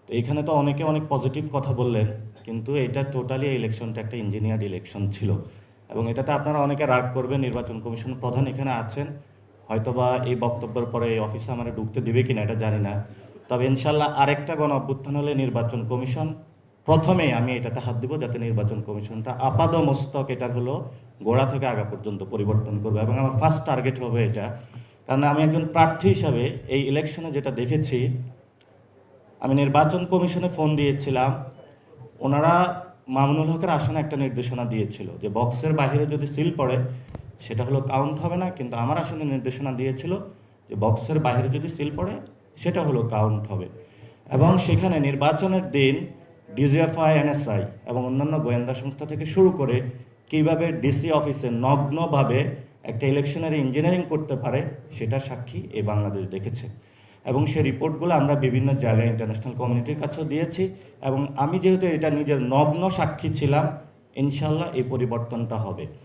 তো এখানে তো অনেকে অনেক পজিটিভ কথা বললেন, কিন্তু এটা টোটালি এই ইলেকশনটা একটা ইঞ্জিনিয়ার্ড ইলেকশন ছিল। এবং এটাতে আপনারা অনেকে রাগ করবেন, নির্বাচন কমিশন প্রধান এখানে আছেন, হয়তোবা এই বক্তব্যের পরে এই অফিসে আমার ঢুকতে দিবে কিনা এটা জানি না। তবে ইনশাল্লাহ আরেকটা গণ অভ্যুত্থান হলে নির্বাচন কমিশন প্রথমেই আমি এটাতে হাত দিব, যাতে নির্বাচন কমিশনটা আপাদমস্তক এটার হলো গোড়া থেকে আগা পর্যন্ত পরিবর্তন করবে। এবং আমার ফার্স্ট টার্গেট হবে এটা, কারণ আমি একজন প্রার্থী হিসাবে এই ইলেকশনে যেটা দেখেছি, আমি নির্বাচন কমিশনে ফোন দিয়েছিলাম, ওনারা মামুনুল হকের আসনে একটা নির্দেশনা দিয়েছিল যে বক্সের বাইরে যদি সিল পড়ে সেটা হলো কাউন্ট হবে না, কিন্তু আমার আসনে নির্দেশনা দিয়েছিল যে বক্সের বাইরে যদি সিল পড়ে সেটা হলো কাউন্ট হবে। এবং সেখানে নির্বাচনের দিন ডিজিএফআই, এনএসআই এবং অন্যান্য গোয়েন্দা সংস্থা থেকে শুরু করে কীভাবে ডিসি অফিসে নগ্নভাবে একটা ইলেকশনের ইঞ্জিনিয়ারিং করতে পারে সেটা সাক্ষী এই বাংলাদেশ দেখেছে। এবং সেই রিপোর্টগুলো আমরা বিভিন্ন জায়গায় ইন্টারন্যাশনাল কমিউনিটির কাছেও দিয়েছি। এবং আমি যেহেতু এটা নিজের নগ্ন সাক্ষী ছিলাম, ইনশাল্লাহ এই পরিবর্তনটা হবে।